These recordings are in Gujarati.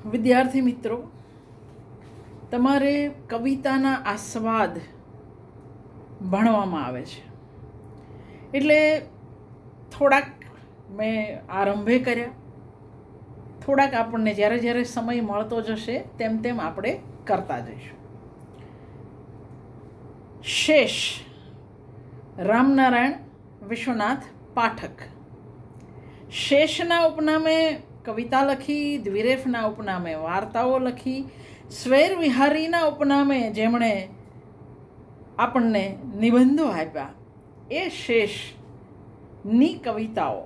વિદ્યાર્થી મિત્રો, તમારે કવિતાના આસ્વાદ ભણવામાં આવે છે. એટલે થોડાક મેં આરંભે કર્યા, થોડાક આપણને જ્યારે જ્યારે સમય મળતો જશે તેમ તેમ આપણે કરતા જઈશું. શેષ રામનારાયણ વિશ્વનાથ પાઠક. શેષના ઉપનામે કવિતા લખી, દ્વિરેફના ઉપનામે વાર્તાઓ લખી, સ્વૈર વિહારીના ઉપનામે જેમણે આપણને નિબંધો આપ્યા, એ શેષની કવિતાઓ.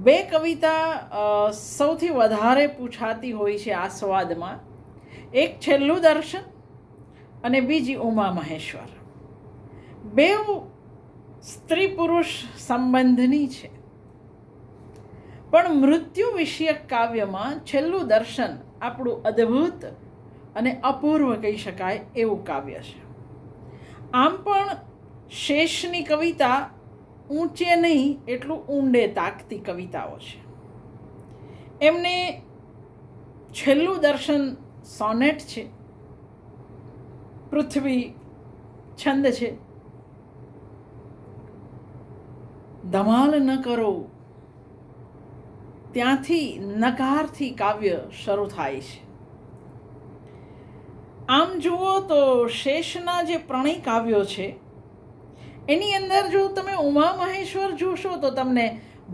બે કવિતા સૌથી વધારે પૂછાતી હોય છે આસ્વાદમાં. એક છેલ્લું દર્શન અને બીજી ઉમા મહેશ્વર. બેઉ સ્ત્રી પુરુષ સંબંધની છે, પણ મૃત્યુ વિષયક કાવ્યમાં છેલ્લું દર્શન આપણું અદ્ભુત અને અપૂર્વ કહી શકાય એવું કાવ્ય છે. આમ પણ શેષની કવિતા ઊંચે નહીં એટલું ઊંડે તાકતી કવિતાઓ છે. એમને છેલ્લું દર્શન સોનેટ છે, પૃથ્વી છંદ છે. ધમાલ ન કરો ત્યાંથી નકારથી કાવ્ય શરૂ થાય છે. આમ જુઓ તો શેષના જે પ્રણય કાવ્યો છે એની અંદર જો તમે ઉમા મહેશ્વર જોશો તો તમને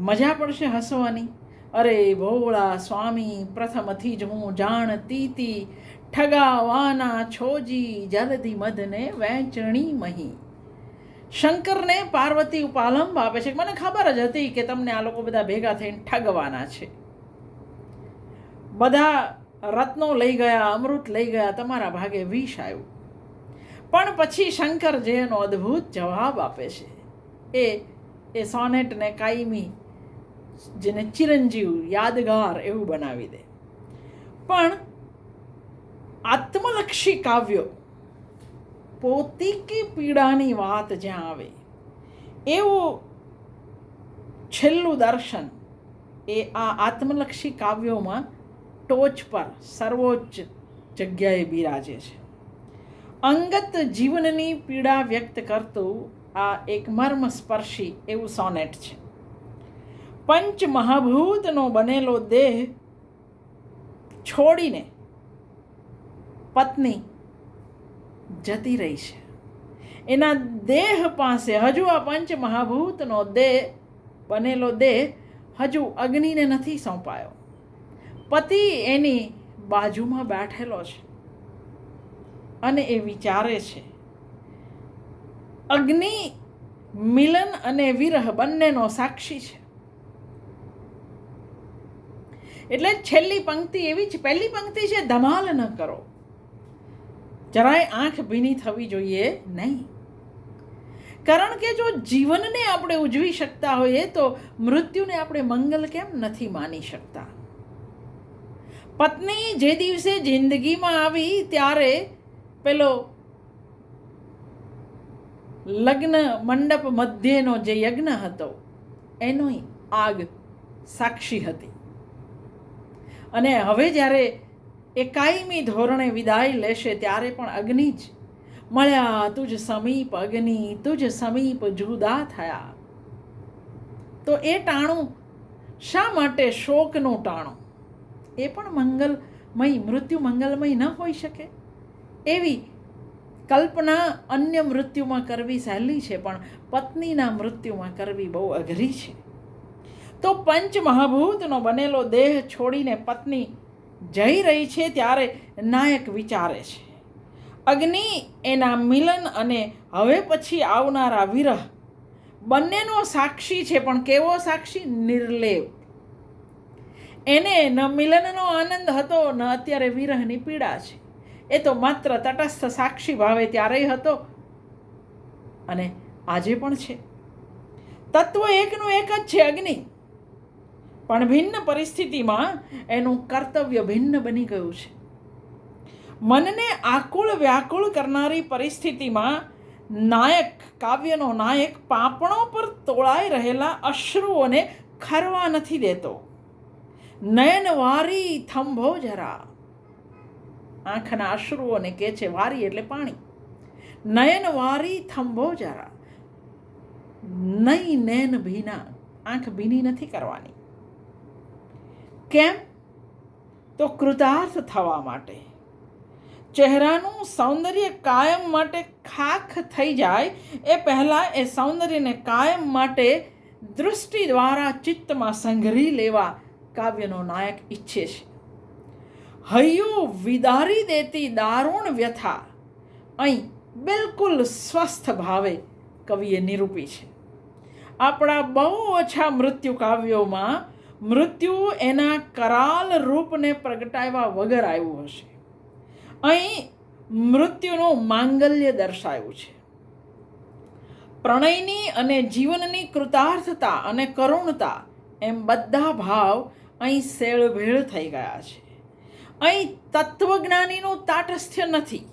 મજા પડશે હસવાની. અરે ભોળા સ્વામી પ્રથમથી જ હું જાણતી તી, ઠગાવાના છોજી જલદી મધને વેચણી મહી. શંકરને પાર્વતી ઉપાલંબ આપે છે. મને ખબર જ હતી કે તમને આ લોકો બધા ભેગા થઈને ઠગવાના છે. બધા રત્નો લઈ ગયા, અમૃત લઈ ગયા, તમારા ભાગે વિષ આવ્યું. પણ પછી શંકર જે એનો અદ્ભુત જવાબ આપે છે એ સોનેટને કાયમી, જેને ચિરંજીવ યાદગાર એવું બનાવી દે. પણ આત્મલક્ષી કાવ્યો, પોતીકી પીડાની વાત જ્યાં આવે એવું છેલ્લું દર્શન એ આ આત્મલક્ષી કાવ્યોમાં ટોચ પર સર્વોચ્ચ જગ્યાએ બિરાજે છે. અંગત જીવનની પીડા વ્યક્ત કરતું આ એક મર્મસ્પર્શી એવું સોનેટ છે. પંચ મહાભૂતનો બનેલો દેહ છોડીને પત્ની જતી રહી છે. એના દેહ પાસે હજુ આ પંચ મહાભૂતનો બનેલો દેહ હજુ અગ્નિને નથી સોંપાયો. પતિ એની બાજુમાં બેઠેલો છે અને એ વિચારે છે. અગ્નિ મિલન અને વિરહ બંનેનો સાક્ષી છે. એટલે છેલ્લી પંક્તિ એવી છે. પહેલી પંક્તિ છે ધમાલ ન કરો. જરાય આંખ ભીની થવી જોઈએ નહીં. કારણ કે જો જીવનને આપણે ઉજવી શકતા હોઈએ તો મૃત્યુને આપણે મંગલ કેમ નથી માની શકતા. પત્ની જે દિવસે જિંદગીમાં આવી ત્યારે પેલો લગ્ન મંડપ મધ્યનો જે યજ્ઞ હતો એનો આગ સાક્ષી હતી. અને હવે જ્યારે એ કાયમી ધોરણે વિદાય લેશે ત્યારે પણ અગ્નિ જ મળ્યા. તુજ સમીપ અગ્નિ, તુજ સમીપ જુદા થયા. તો એ ટાણું શા માટે શોકનું ટાણું? એ પણ મંગલમય, મૃત્યુ મંગલમય ન હોઈ શકે. એવી કલ્પના અન્ય મૃત્યુમાં કરવી સહેલી છે, પણ પત્નીના મૃત્યુમાં કરવી બહુ અઘરી છે. તો પંચ મહાભૂતનો બનેલો દેહ છોડીને પત્ની જઈ રહી છે ત્યારે નાયક વિચારે છે. અગ્નિ એના મિલન અને હવે પછી આવનારા વિરહ બંનેનો સાક્ષી છે, પણ કેવો સાક્ષી? નિર્લેપ. એને ન મિલનનો આનંદ હતો, ન અત્યારે વિરહની પીડા છે. એ તો માત્ર તટસ્થ સાક્ષી ભાવે ત્યારેય હતો અને આજે પણ છે. તત્વ એકનું એક જ છે, અગ્નિ. પણ ભિન્ન પરિસ્થિતિમાં એનું કર્તવ્ય ભિન્ન બની ગયું છે. મનને આકુળ વ્યાકુળ કરનારી પરિસ્થિતિમાં નાયક, કાવ્યનો નાયક પાંપણો પર તોળાઈ રહેલા અશ્રુઓને ખરવા નથી દેતો. નયન વારી થંભો જરા, આંખના અશ્રુઓને કહે છે, વારી એટલે પાણી. નયન વારી થંભો જરા, નહીં નૈન ભીના, આંખ ભીની નથી કરવાની. કેમ? તો કૃતાર્થ થવા માટે. ચહેરાનું સૌંદર્ય કાયમ માટે ખાખ થઈ જાય એ પહેલાં એ સૌંદર્યને કાયમ માટે દૃષ્ટિ દ્વારા ચિત્તમાં સંઘરી લેવા કાવ્યનો નાયક ઈચ્છે છે. હૈયું વિદારી દેતી દારૂણ વ્યથા અહીં બિલકુલ સ્વસ્થ ભાવે કવિએ નિરૂપી છે. આપણા બહુ ઓછા મૃત્યુ કાવ્યોમાં મૃત્યુ એના કરાલ રૂપને પ્રગટાવ્યા વગર આવ્યું હશે. અહીં મૃત્યુનું માંગલ્ય દર્શાવ્યું છે. પ્રણયની અને જીવનની કૃતાર્થતા અને કરુણતા એમ બધા ભાવ અહીં શેળભેળ થઈ ગયા છે. અહીં તત્વજ્ઞાનીનું તાટસ્થ્ય નથી,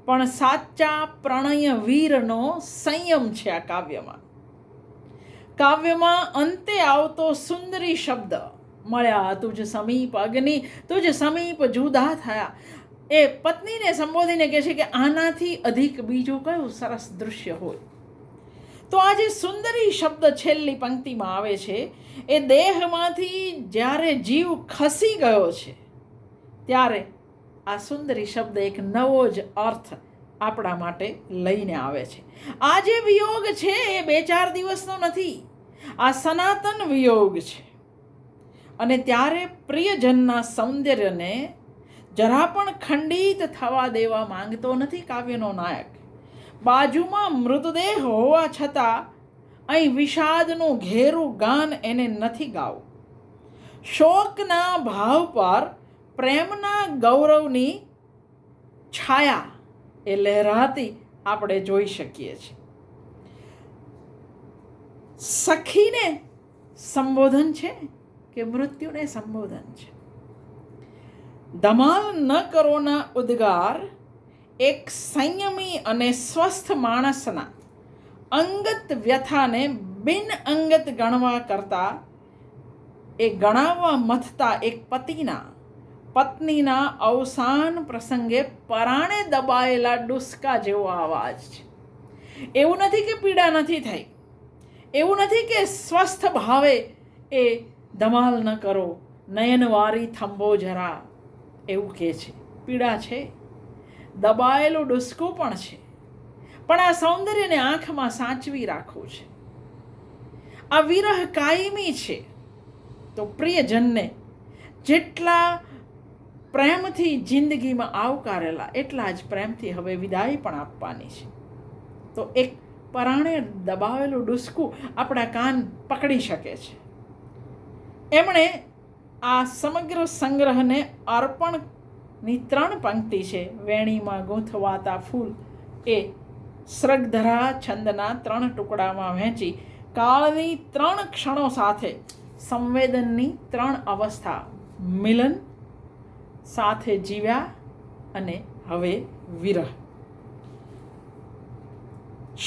પણ સાચા પ્રણય વીરનો સંયમ છે આ કાવ્યમાં. કાવ્યમાં અંતે આવતો સુંદરી શબ્દ મળ્યા, તુજ સમીપ અગ્નિ, તુજ સમીપ જુદા થયા, એ પત્નીને સંબોધીને કહે છે કે આનાથી અધિક બીજું કયું સરસ દૃશ્ય હોય. તો આ જે સુંદરી શબ્દ છેલ્લી પંક્તિમાં આવે છે, એ દેહમાંથી જ્યારે જીવ ખસી ગયો છે ત્યારે આ સુંદરી શબ્દ એક નવો જ અર્થ આપણા માટે લઈને આવે છે. આ જે વિયોગ છે એ 2-4 દિવસનો નથી, આ સનાતન વિયોગ છે. અને ત્યારે પ્રિયજનના સૌંદર્યને જરા પણ ખંડિત થવા દેવા માંગતો નથી કાવ્યનો નાયક. બાજુમાં મૃતદેહ હોવા છતાં અહીં વિષાદનું ઘેરું ગાન એને નથી ગાવું. શોકના ભાવ પર પ્રેમના ગૌરવની છાયા એ લહેરાતી આપણે જોઈ શકીએ છીએ. સખીને સંબોધન છે કે મૃત્યુને સંબોધન છે? ધમાલ ન કરોના ઉદ્ગાર એક સંયમી અને સ્વસ્થ માણસના અંગત વ્યથાને બિન અંગત ગણવા કરતાં એ ગણાવવા મથતા એક પત્નીના અવસાન પ્રસંગે પરાણે દબાયેલા ડુસકા જેવો અવાજ છે. એવું નથી કે પીડા નથી થઈ, એવું નથી કે સ્વસ્થ ભાવે એ ધમાલ ન કરો, નયનવારી થંભો જરા એવું કહે છે. પીડા છે, દબાયેલું ડુસકું પણ છે, પણ આ સૌંદર્યને આંખમાં સાચવી રાખવું છે. આ વિરહ કાયમી છે. તો પ્રિયજનને જેટલા પ્રેમથી જિંદગીમાં આવકારેલા એટલા જ પ્રેમથી હવે વિદાય પણ આપવાની છે. તો એક પરાણે દબાવેલું ડુસકું આપણા કાન પકડી શકે છે. એમણે આ સમગ્ર સંગ્રહને અર્પણની 3 પંક્તિ છે, વેણીમાં ગૂંથવાતા ફૂલ, એ સ્રગધરા છંદના 3 ટુકડામાં વહેંચી કાળની 3 ક્ષણો સાથે સંવેદનની 3 અવસ્થા મિલન સાથે જીવ્યા અને હવે વિરહ.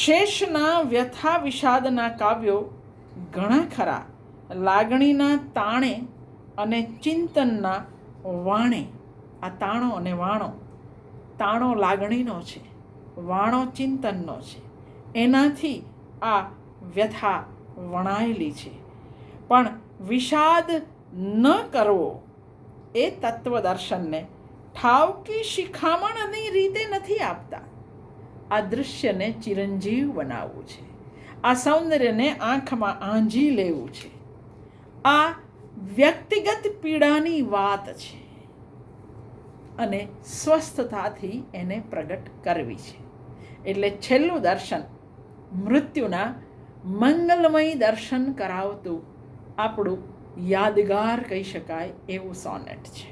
શેષના વ્યથા વિષાદના કાવ્યો ઘણા ખરા લાગણીના તાણે અને ચિંતનના વાણે. આ તાણો અને વાણો, તાણો લાગણીનો છે, વાણો ચિંતનનો છે. એનાથી આ વ્યથા વણાયેલી છે. પણ વિષાદ ન કરવો એ તત્વદર્શનને ઠાવકી શિખામણની રીતે નથી આપતા. આ દૃશ્યને ચિરંજીવ બનાવવું છે. આ સૌંદર્યને આંખમાં આંજી લેવું છે. આ વ્યક્તિગત પીડાની વાત છે અને સ્વસ્થતાથી એને પ્રગટ કરવી છે. એટલે છેલ્લું દર્શન મૃત્યુના મંગલમય દર્શન કરાવતું આપણું યાદગાર કહી શકાય એવું સોનેટ છે.